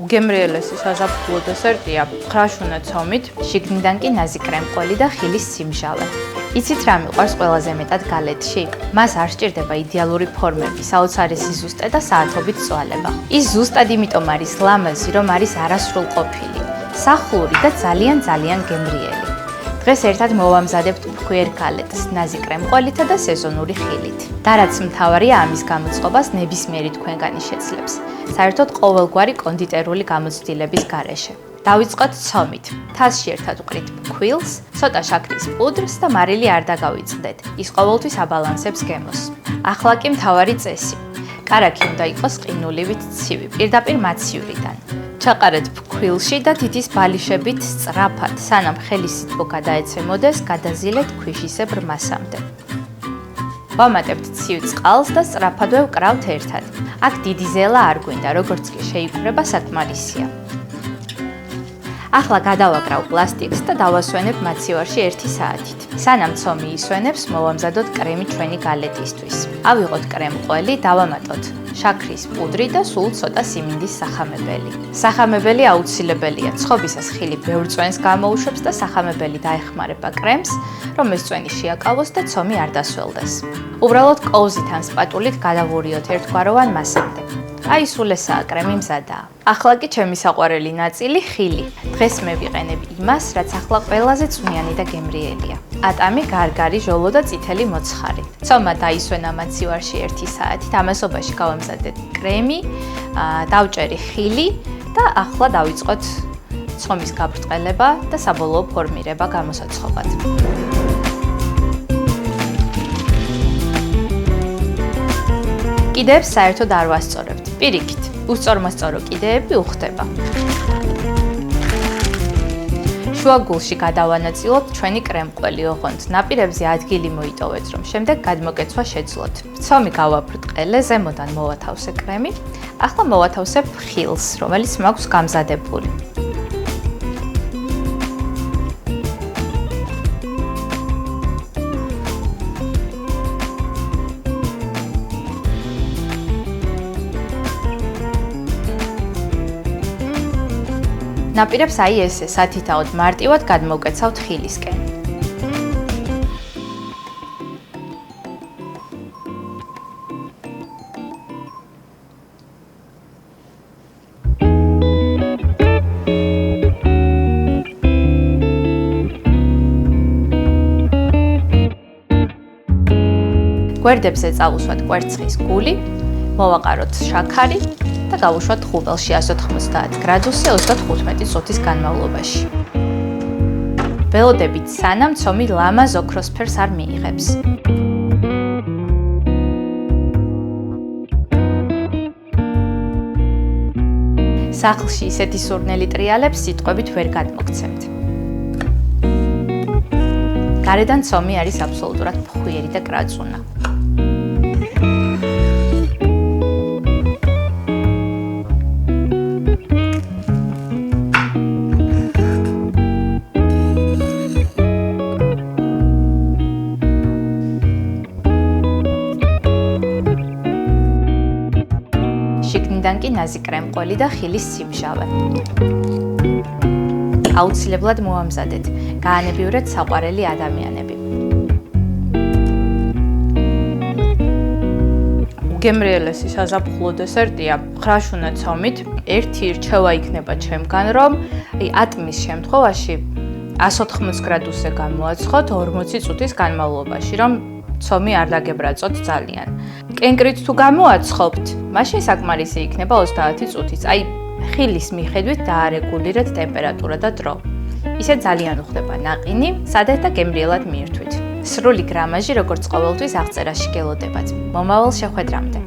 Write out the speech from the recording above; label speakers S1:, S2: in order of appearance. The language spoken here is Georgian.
S1: უგემრიელესი საზაფხულო დესერტია ხრაშუნა ცომით, შიგნიდან კი ნაზი კრემყველი და ხილის სიმჟავე. იცით რა მიყვარს ყველაზე მეტად გალეტში? მას არ სჭირდება იდეალური ფორმები, საოცარი ზუსტე და საათობით წვალება. ის ზუსტად იმიტომ არის ლამაზი, რომ არის არასრულყოფილი, სახლური და ძალიან გემრიელი. დღეს ერთად მოვამზადებთ ფქვიერ გალეტს ნაზი კრემყველითა და სეზონური ხილით. და რაც მთავარია, ამის გამოწყობას ნებისმიერი თქვენგანი შეძლებს. საერთოდ ყოველგვარი კონდიტერული გამოცდილების გარეშე. დავიწყოთ ცომით. თასში ერთად ვყრით ფქვილს, ცოტა შაქრის პუდრს და მარილი არ დაგავიწყდეთ. ის ყოველთვის აბალანსებს გემოს. ახლა კი მთავარი წესი. კარაქი უნდა იყოს ყინულივით ცივი, პირდაპირ მაცივრიდან. ჩაყარეთ ფქვილში და თითის ბალიშებით სწრაფად, სანამ ხელის სითბო გადაეცემოდეს, გადაზილეთ ქვიშისებრ მასამდე. ვამატებთ ცივ წყალს და სწრაფადვე ვკრავთ ერთად. აქ დიდი ზელა არ გვინდა, როგორც კი შეიკვრება საკმარისია. ახლა გადავაკრავ პლასტიკს და დავასვენებ მაცივარში 1 საათით. სანამ ცომი ისვენებს, მოვამზადოთ კრემი ჩვენი გალეტისთვის. ავიღოთ კრემყველი, დავამატოთ შაქრის პუდრი და სულ ცოტა სიმინდის სახამებელი. სახამებელი აუცილებელია. ცხობისას ხილი ბევრ წვენს გამოუშვებს და სახამებელი დაეხმარება კრემს, რომ ეს წვენი შეაკავოს და ცომი არ დასველდეს. უბრალოდ კოვზით ან სპატულით გადავურიოთ ერთგვაროვან მასამდე. აი სულ ესაა კრემი მზადაა. ახლა კი ჩემი საყვარელი ნაწილი ხილი. დღეს მე ვიყენებ იმას, რაც ახლა ყველაზე წვნიანი და გემრიელია. ატამი, გარგარი, ჟოლო და წითელი მოცხარი. ცომა დაისვენა მაცივარში 1 საათით, ამასობაში გავამზადეთ კრემი, დავჭერი ხილი და ახლა დავიწყოთ ცომის გაბრტყელება და საბოლოო ფორმირება გამოსაცხობად. კიდეებს საერთოდ არ ვასწორებთ. პირიქით, უსწორმასწორო კიდეები უხდება. შუაგულში გადავანაწილოთ ჩვენი კრემყველი ოღონდ. ნაპირებზე ადგილი მოიტოვეთ, რომ შემდეგ გადმოკეცვა შეძლოთ. ცომი გავაბრტყელე, ზემოდან მოვათავსე კრემი. ახლა მოვათავსებ ხილს, რომელიც მაქვს გამზადებული. ნაპირებს აი ესე სათითაოდ მარტივად გადმოვკეცავთ ხილისკენ. გვერდებზე წავუსვათ კვერცხის გული, მოვაყაროთ შაქარი და გავუშვათ ღუბელში 190 გრადუსზე 35 წუთის განმავლობაში. ველოდებით სანამ ცომი ლამაზ ოქროსფერს არ მიიღებს. სახლში ისეთი სურნელი ტრიალებს სიტყვებით ვერ გადმოგცემთ. გარედან ცომი არის აბსოლუტურად ფხვიერი და კრაწუნა. შიგნიდან კი ნაზი კრემყველი და ხილის სიმჟავე. აუცილებლად მოამზადეთ, გაანებივრეთ საყვარელი ადამიანები. უგემრიელესი საზაფხულო დესერტია ხრაშუნა ცომით. ერთი რჩევა იქნება ჩემგან, რომ ატმის შემთხვევაში 180 გრადუსზე გამოაცხოთ 40 წუთის განმავლობაში, რომ ცომი არ დაგებრაწოთ ძალიან. კენკრით თუ გამოაცხობთ, მაშინ საკმარისი იქნება 30 წუთიც. აი, ხილის მიხედვით დაარეგულირეთ ტემპერატურა და დრო. ისე ძალიან უხდება ნაყინი, სადაც და გემრიელად მიირთვით. სრული გრამაჟი, როგორც ყოველთვის აღწერაში გელოდებათ. მომავალ შეხვედრამდე.